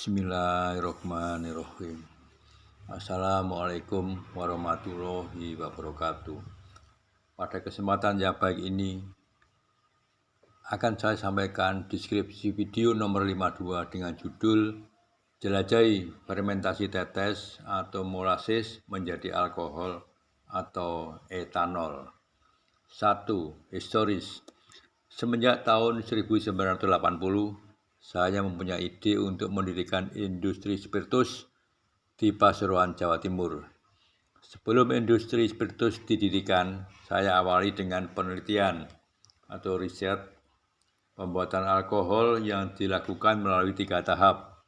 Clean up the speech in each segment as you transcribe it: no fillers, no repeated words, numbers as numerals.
Bismillahirrahmanirrahim. Assalamualaikum warahmatullahi wabarakatuh. Pada kesempatan yang baik ini akan saya sampaikan deskripsi video nomor 52 dengan judul Jelajahi fermentasi tetes atau molases menjadi alkohol atau etanol. 1. Historis. Semenjak tahun 1980, saya mempunyai ide untuk mendirikan industri spiritus di Pasuruan, Jawa Timur. Sebelum industri spiritus didirikan, saya awali dengan penelitian atau riset pembuatan alkohol yang dilakukan melalui 3 tahap.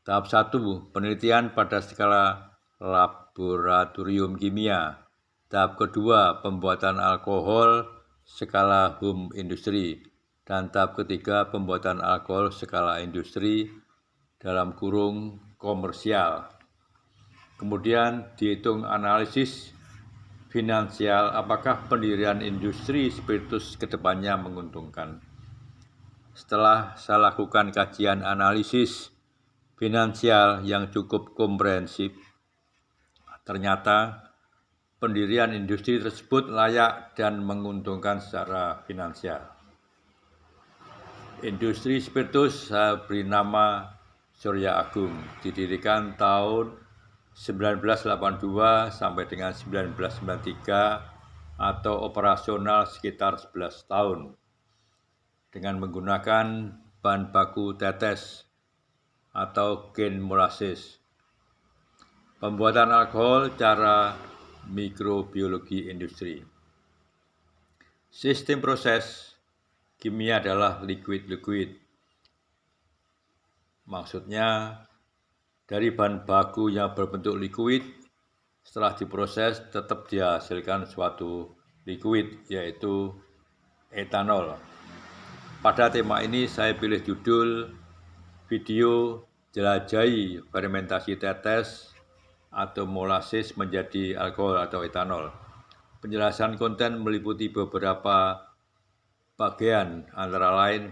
Tahap 1, penelitian pada skala laboratorium kimia. Tahap kedua, pembuatan alkohol skala home industry. Dan tahap ketiga, pembuatan alkohol skala industri dalam kurung komersial. Kemudian dihitung analisis finansial apakah pendirian industri spiritus kedepannya menguntungkan. Setelah saya lakukan kajian analisis finansial yang cukup komprehensif, ternyata pendirian industri tersebut layak dan menguntungkan secara finansial. Industri spiritus saya beri nama Surya Agung, didirikan tahun 1982 sampai dengan 1993 atau operasional sekitar 11 tahun dengan menggunakan bahan baku tetes atau gen molases. Pembuatan alkohol cara mikrobiologi industri. Sistem proses kimia adalah liquid-liquid. Maksudnya dari bahan baku yang berbentuk liquid, setelah diproses tetap dihasilkan suatu liquid, yaitu etanol. Pada tema ini saya pilih judul video Jelajahi fermentasi tetes atau molases menjadi alkohol atau etanol. Penjelasan konten meliputi beberapa bagian, antara lain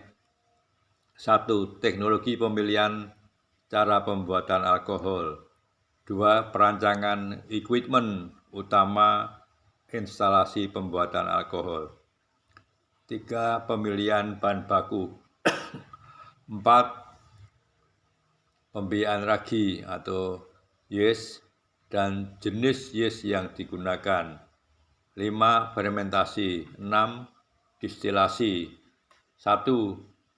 1. Teknologi pemilihan cara pembuatan alkohol. 2. Perancangan equipment utama instalasi pembuatan alkohol. 3. Pemilihan bahan baku. 4. Pembiayaan ragi atau yeast dan jenis yeast yang digunakan. 5. Fermentasi. 6. Distilasi. 1.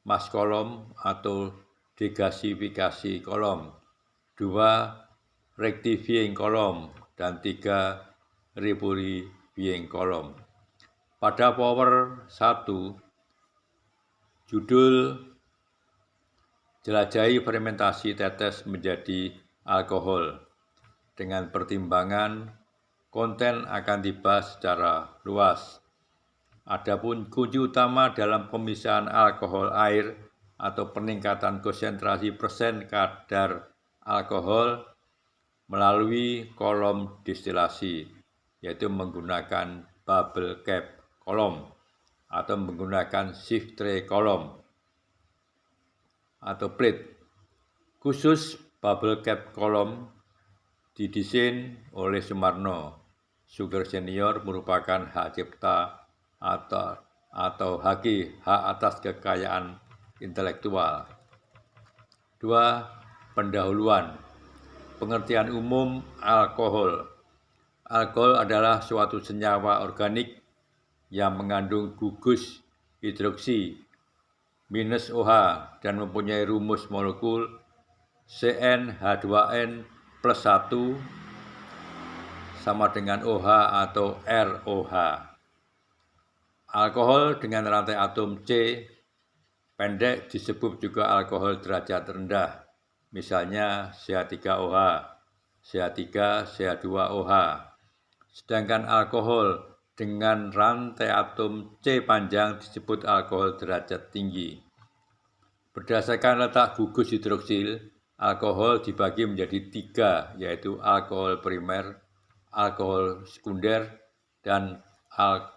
Mass kolom atau degasifikasi kolom. 2. Rectifying kolom. Dan 3. Repurifying kolom. Pada power 1, judul Jelajahi fermentasi tetes menjadi alkohol. Dengan pertimbangan konten akan dibahas secara luas. Adapun kunci utama dalam pemisahan alkohol air atau peningkatan konsentrasi persen kadar alkohol melalui kolom distilasi, yaitu menggunakan bubble cap kolom atau menggunakan shift tray kolom atau plate. Khusus bubble cap kolom didesain oleh Sumarno Suger Senior merupakan hak cipta atau hak atas kekayaan intelektual. 2. Pendahuluan. Pengertian umum alkohol. Alkohol adalah suatu senyawa organik yang mengandung gugus hidroksi minus OH dan mempunyai rumus molekul CnH2n plus 1 sama dengan OH atau ROH. Alkohol dengan rantai atom C pendek disebut juga alkohol derajat rendah, misalnya CH3OH, CH3, CH2OH. Sedangkan alkohol dengan rantai atom C panjang disebut alkohol derajat tinggi. Berdasarkan letak gugus hidroksil, alkohol dibagi menjadi 3, yaitu alkohol primer, alkohol sekunder, dan alkohol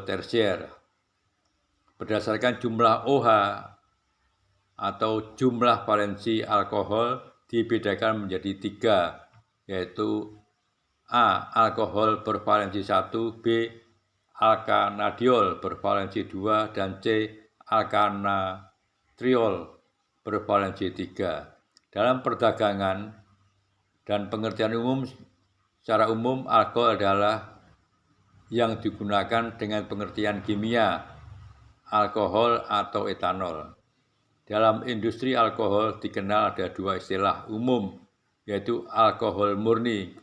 tersier. Berdasarkan jumlah OH atau jumlah valensi alkohol dibedakan menjadi 3, yaitu A. Alkohol bervalensi 1, B. Alkanadiol bervalensi 2, dan C. Alkanatriol bervalensi 3. Dalam perdagangan dan pengertian umum, secara umum alkohol adalah yang digunakan dengan pengertian kimia, alkohol atau etanol. Dalam industri alkohol dikenal ada 2 istilah umum, yaitu alkohol murni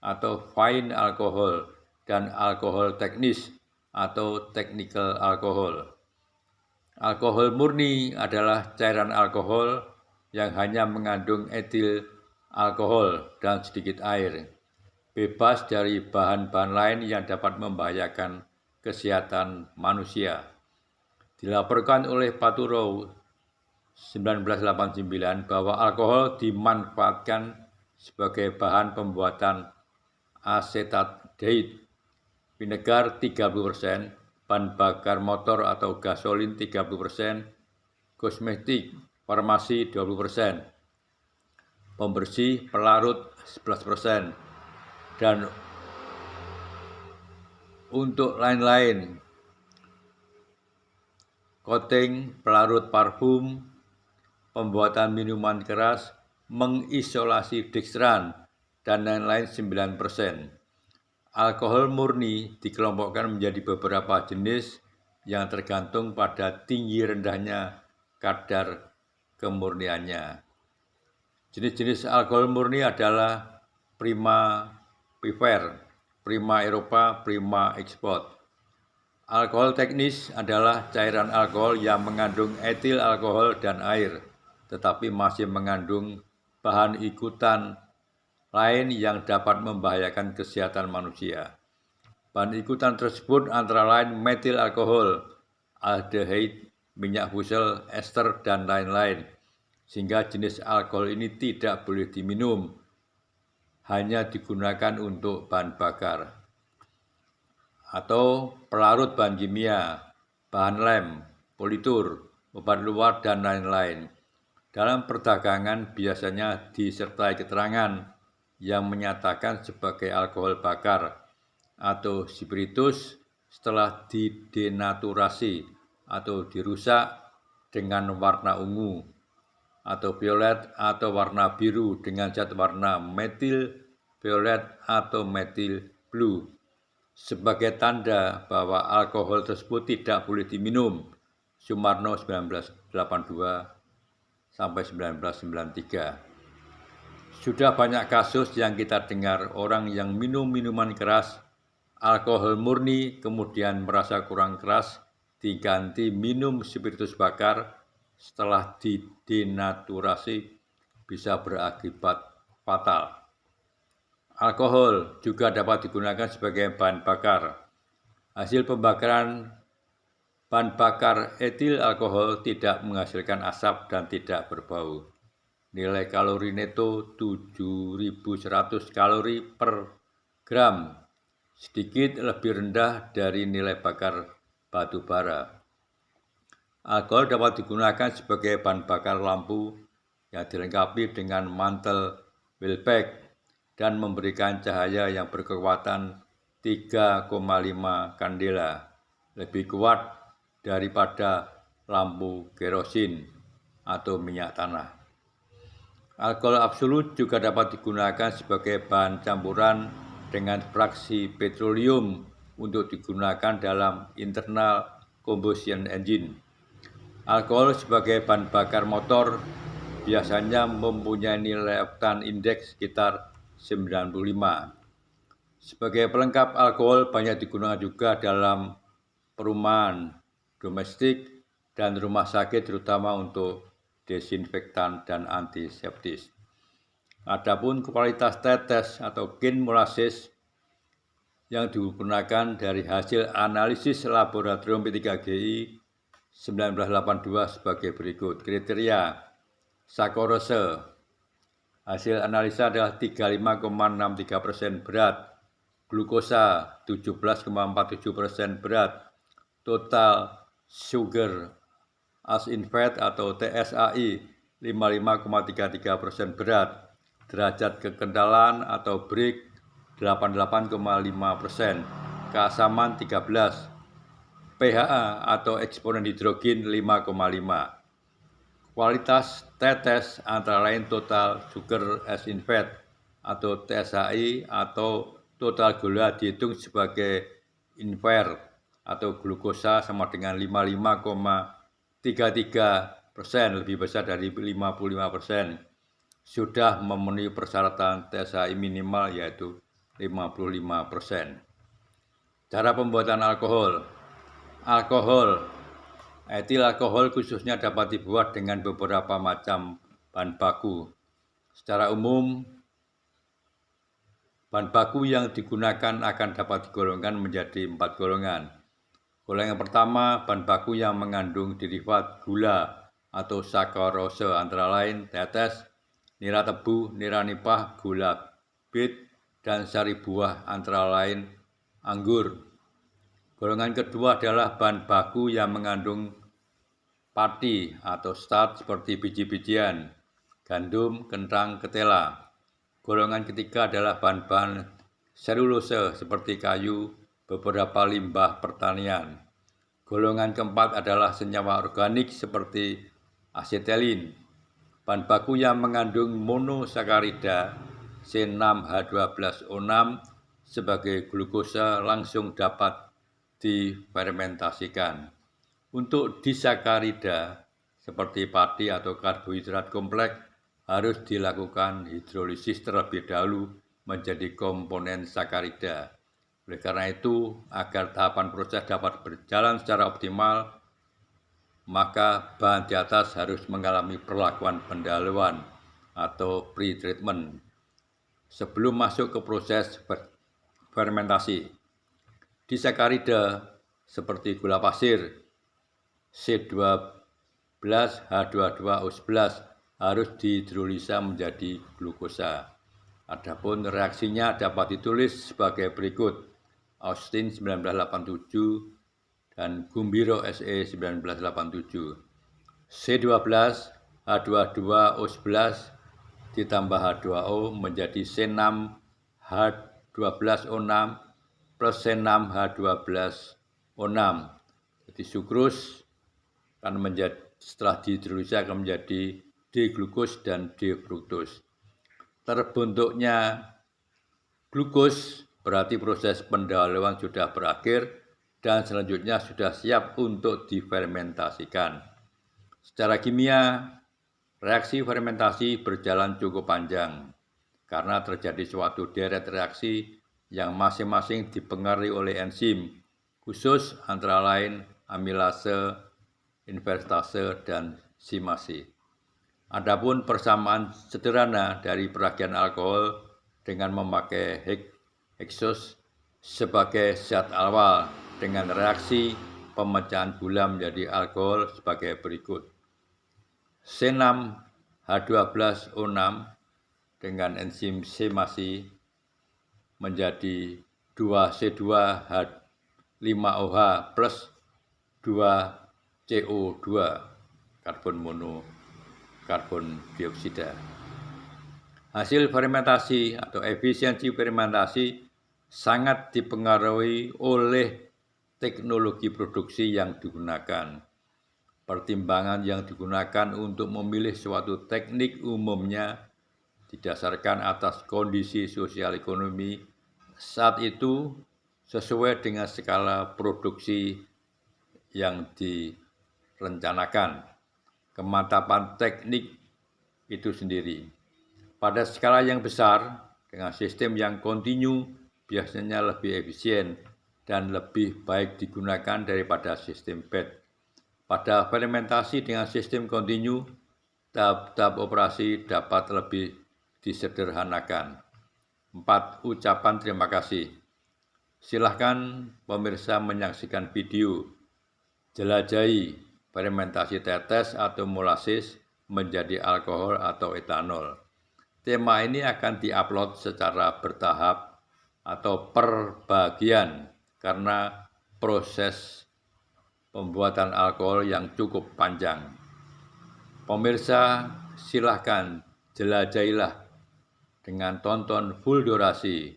atau fine alkohol dan alkohol teknis atau technical alkohol. Alkohol murni adalah cairan alkohol yang hanya mengandung etil alkohol dan sedikit air, bebas dari bahan-bahan lain yang dapat membahayakan kesehatan manusia. Dilaporkan oleh Paturo 1989 bahwa alkohol dimanfaatkan sebagai bahan pembuatan asetaldehyde, vinegar 30%, bahan bakar motor atau gasolin 30%, kosmetik, farmasi 20%, pembersih, pelarut 11%, dan untuk lain-lain, coating, pelarut parfum, pembuatan minuman keras, mengisolasi dextran, dan lain-lain 9%. Alkohol murni dikelompokkan menjadi beberapa jenis yang tergantung pada tinggi rendahnya kadar kemurniannya. Jenis-jenis alkohol murni adalah Prima Piver, Prima Eropa, Prima Export. Alkohol teknis adalah cairan alkohol yang mengandung etil alkohol dan air, tetapi masih mengandung bahan ikutan lain yang dapat membahayakan kesehatan manusia. Bahan ikutan tersebut antara lain metil alkohol, aldehyde, minyak fusel, ester, dan lain-lain. Sehingga jenis alkohol ini tidak boleh diminum, hanya digunakan untuk bahan bakar. Atau pelarut bahan kimia, bahan lem, politur, obat luar, dan lain-lain. Dalam perdagangan biasanya disertai keterangan yang menyatakan sebagai alkohol bakar atau spiritus setelah didenaturasi atau dirusak dengan warna ungu atau violet atau warna biru dengan zat warna metil violet atau metil blue sebagai tanda bahwa alkohol tersebut tidak boleh diminum. Sumarno 1982 sampai 1993. Sudah banyak kasus yang kita dengar orang yang minum minuman keras, alkohol murni, kemudian merasa kurang keras, diganti minum spiritus bakar, setelah didenaturasi bisa berakibat fatal. Alkohol juga dapat digunakan sebagai bahan bakar. Hasil pembakaran bahan bakar etil alkohol tidak menghasilkan asap dan tidak berbau. Nilai kalori neto 7.100 kalori per gram, sedikit lebih rendah dari nilai bakar batu bara. Alkohol dapat digunakan sebagai bahan bakar lampu yang dilengkapi dengan mantel Wilbeck dan memberikan cahaya yang berkekuatan 3,5 kandela, lebih kuat daripada lampu kerosin atau minyak tanah. Alkohol absolut juga dapat digunakan sebagai bahan campuran dengan fraksi petroleum untuk digunakan dalam internal combustion engine. Alkohol sebagai bahan bakar motor biasanya mempunyai nilai oktan indeks sekitar 95. Sebagai pelengkap, alkohol banyak digunakan juga dalam perumahan, domestik, dan rumah sakit, terutama untuk desinfektan dan antiseptis. Adapun kualitas tetes atau gen molasses yang digunakan dari hasil analisis laboratorium P3GI 1982 sebagai berikut. Kriteria saccharose. Hasil analisa adalah 35,63% berat, glukosa 17,47% berat, total sugar As-in-Fat atau TSAI 55,33% berat, derajat kekentalan atau break 88,5%, keasaman 13, pHa atau eksponen hidrogen 5,5. Kualitas tetes antara lain total sugar as-in-fat atau TSAI atau total gula dihitung sebagai inver atau glukosa sama dengan 55,33%, lebih besar dari 55%. Sudah memenuhi persyaratan TSAI minimal yaitu 55%. Cara pembuatan alkohol. Etil alkohol khususnya dapat dibuat dengan beberapa macam bahan baku. Secara umum, bahan baku yang digunakan akan dapat digolongkan menjadi 4 golongan. Golongan yang pertama, bahan baku yang mengandung derivat gula atau sakarose antara lain tetes, nira tebu, nira nipah, gula bit, dan sari buah antara lain anggur. Golongan kedua adalah bahan baku yang mengandung pati atau starch seperti biji-bijian, gandum, kentang, ketela. Golongan ketiga adalah bahan-bahan selulose seperti kayu, beberapa limbah pertanian. Golongan keempat adalah senyawa organik seperti asetilin. Bahan baku yang mengandung monosakarida C6H12O6 sebagai glukosa langsung dapat difermentasikan. Untuk disakarida seperti padi atau karbohidrat kompleks harus dilakukan hidrolisis terlebih dahulu menjadi komponen sakarida. Oleh karena itu, agar tahapan proses dapat berjalan secara optimal, maka bahan di atas harus mengalami perlakuan pendahuluan atau pre-treatment sebelum masuk ke proses fermentasi. Disakarida seperti gula pasir C12H22O11 harus dihidrolisa menjadi glukosa. Adapun reaksinya dapat ditulis sebagai berikut: Austin 1987 dan Gumbiro SE 1987. C12H22O11 ditambah H2O menjadi C6H12O6 plus C6H12O6. Jadi sukrus setelah dihidrolisa akan menjadi D-glukos dan D-fruktos. Terbentuknya glukos berarti proses pendahuluan sudah berakhir dan selanjutnya sudah siap untuk difermentasikan. Secara kimia, reaksi fermentasi berjalan cukup panjang karena terjadi suatu deret reaksi yang masing-masing dipengaruhi oleh enzim khusus antara lain amilase, invertase, dan simase. Adapun persamaan sederhana dari peragian alkohol dengan memakai heksos sebagai zat awal dengan reaksi pemecahan gula menjadi alkohol sebagai berikut. C6H12O6 dengan enzim simase menjadi 2C2H5OH plus 2CO2 karbon dioksida. Hasil fermentasi atau efisiensi fermentasi sangat dipengaruhi oleh teknologi produksi yang digunakan. Pertimbangan yang digunakan untuk memilih suatu teknik umumnya didasarkan atas kondisi sosial ekonomi saat itu sesuai dengan skala produksi yang direncanakan, kemantapan teknik itu sendiri. Pada skala yang besar, dengan sistem yang kontinu biasanya lebih efisien dan lebih baik digunakan daripada sistem batch. Pada fermentasi dengan sistem kontinu, tahap-tahap operasi dapat lebih disederhanakan. 4. Ucapan terima kasih. Silahkan pemirsa menyaksikan video jelajahi fermentasi tetes atau molases menjadi alkohol atau etanol. Tema ini akan diupload secara bertahap atau per bagian karena proses pembuatan alkohol yang cukup panjang. Pemirsa, silahkan jelajahilah dengan tonton full durasi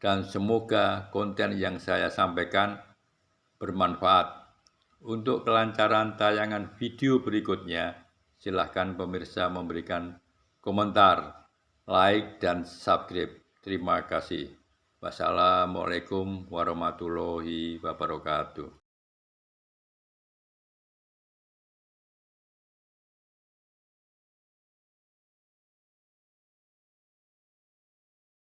dan semoga konten yang saya sampaikan bermanfaat. Untuk kelancaran tayangan video berikutnya, silahkan pemirsa memberikan komentar, like, dan subscribe. Terima kasih. Wassalamualaikum warahmatullahi wabarakatuh.